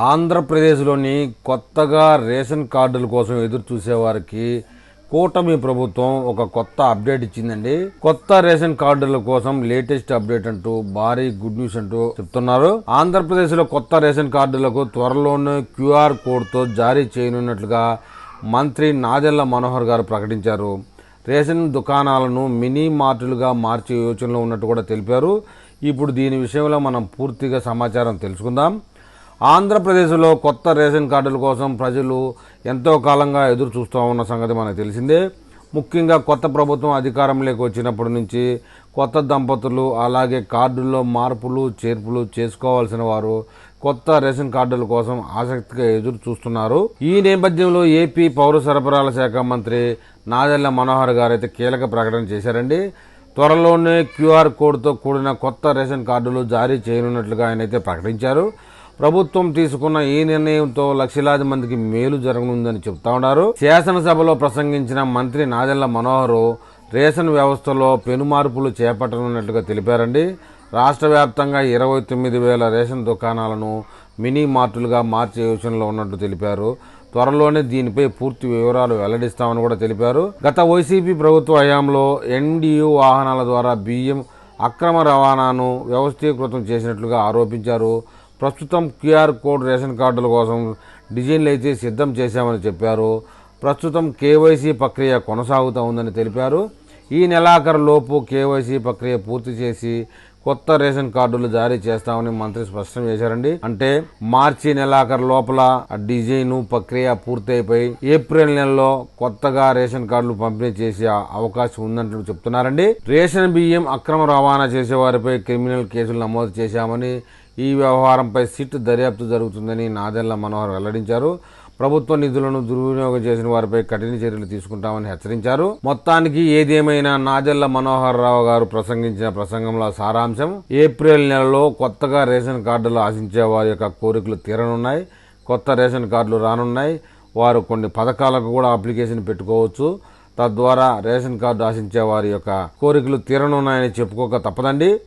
ఆంధ్రప్రదేశ్లోని కొత్తగా రేషన్ కార్డుల కోసం ఎదురు చూసేవారికి కూటమి ప్రభుత్వం ఒక కొత్త అప్డేట్ ఇచ్చిందండి. కొత్త రేషన్ కార్డుల కోసం లేటెస్ట్ అప్డేట్ అంటూ భారీ గుడ్ న్యూస్ అంటూ చెప్తున్నారు. ఆంధ్రప్రదేశ్ లో కొత్త రేషన్ కార్డులకు త్వరలోనే క్యూఆర్ కోడ్ తో జారీ చేయనున్నట్లుగా మంత్రి నాదెళ్ల మనోహర్ గారు ప్రకటించారు. రేషన్ దుకాణాలను మినీ మార్టులుగా మార్చే యోచనలో ఉన్నట్టు కూడా తెలిపారు. ఇప్పుడు దీని విషయంలో మనం పూర్తిగా సమాచారం తెలుసుకుందాం. ఆంధ్రప్రదేశ్లో కొత్త రేషన్ కార్డుల కోసం ప్రజలు ఎంతో కాలంగా ఎదురు చూస్తూ ఉన్న సంగతి మనకు తెలిసిందే. ముఖ్యంగా కొత్త ప్రభుత్వం అధికారంలోకి వచ్చినప్పటి నుంచి కొత్త దంపతులు అలాగే కార్డుల్లో మార్పులు చేర్పులు చేసుకోవాల్సిన వారు కొత్త రేషన్ కార్డుల కోసం ఆసక్తిగా ఎదురు చూస్తున్నారు. ఈ నేపథ్యంలో ఏపీ పౌర సరఫరాల శాఖ మంత్రి నాదెళ్ల మనోహర్ గారు అయితే కీలక ప్రకటన చేశారండి. త్వరలోనే క్యూఆర్ కోడ్తో కూడిన కొత్త రేషన్ కార్డులు జారీ చేయనున్నట్లుగా ఆయన అయితే ప్రకటించారు. ప్రభుత్వం తీసుకున్న ఈ నిర్ణయంతో లక్షలాది మందికి మేలు జరగనుందని చెప్తా ఉన్నారు. శాసనసభలో ప్రసంగించిన మంత్రి నాదెళ్ల మనోహర్ రేషన్ వ్యవస్థలో పెనుమార్పులు చేపట్టనున్నట్లుగా తెలిపారండి. రాష్ట్ర వ్యాప్తంగా 29,000 రేషన్ దుకాణాలను మినీ మార్టులుగా మార్చే యోచనలో ఉన్నట్టు తెలిపారు. త్వరలోనే దీనిపై పూర్తి వివరాలు వెల్లడిస్తామని కూడా తెలిపారు. గత వైసీపీ ప్రభుత్వ హయాంలో ఎన్డీయూ వాహనాల ద్వారా బియ్యం అక్రమ రవాణాను వ్యవస్థీకృతం చేసినట్లుగా ఆరోపించారు. ప్రస్తుతం క్యూఆర్ కోడ్ రేషన్ కార్డుల కోసం డిజైన్లు అయితే సిద్ధం చేశామని చెప్పారు. ప్రస్తుతం కేవైసీ ప్రక్రియ కొనసాగుతూ ఉందని తెలిపారు. ఈ నెలాఖరు లోపు కేవైసీ ప్రక్రియ పూర్తి చేసి కొత్త రేషన్ కార్డులు జారీ చేస్తామని మంత్రి స్పష్టం చేశారండి. అంటే మార్చి నెలాఖరు లోపల డిజైన్ ప్రక్రియ పూర్తయిపోయి ఏప్రిల్ నెలలో కొత్తగా రేషన్ కార్డులు పంపిణీ చేసే అవకాశం ఉందంటూ చెప్తున్నారండి. రేషన్ బియ్యం అక్రమ రవాణా చేసే వారిపై క్రిమినల్ కేసులు నమోదు చేశామని, ఈ వ్యవహారంపై సిట్ దర్యాప్తు జరుగుతుందని నాదెళ్ల మనోహర్ వెల్లడించారు. ప్రభుత్వ నిధులను దుర్వినియోగం చేసిన వారిపై కఠిన చర్యలు తీసుకుంటామని హెచ్చరించారు. మొత్తానికి ఏదేమైనా నాదెళ్ల మనోహర్ రావు గారు ప్రసంగించిన ప్రసంగంలో సారాంశం, ఏప్రిల్ నెలలో కొత్తగా రేషన్ కార్డులు ఆశించే వారి యొక్క కోరికలు తీరనున్నాయి. కొత్త రేషన్ కార్డులు రానున్నాయి. వారు కొన్ని పథకాలకు కూడా అప్లికేషన్ పెట్టుకోవచ్చు. తద్వారా రేషన్ కార్డు ఆశించే వారి యొక్క కోరికలు తీరనున్నాయని చెప్పుకోక తప్పదండి.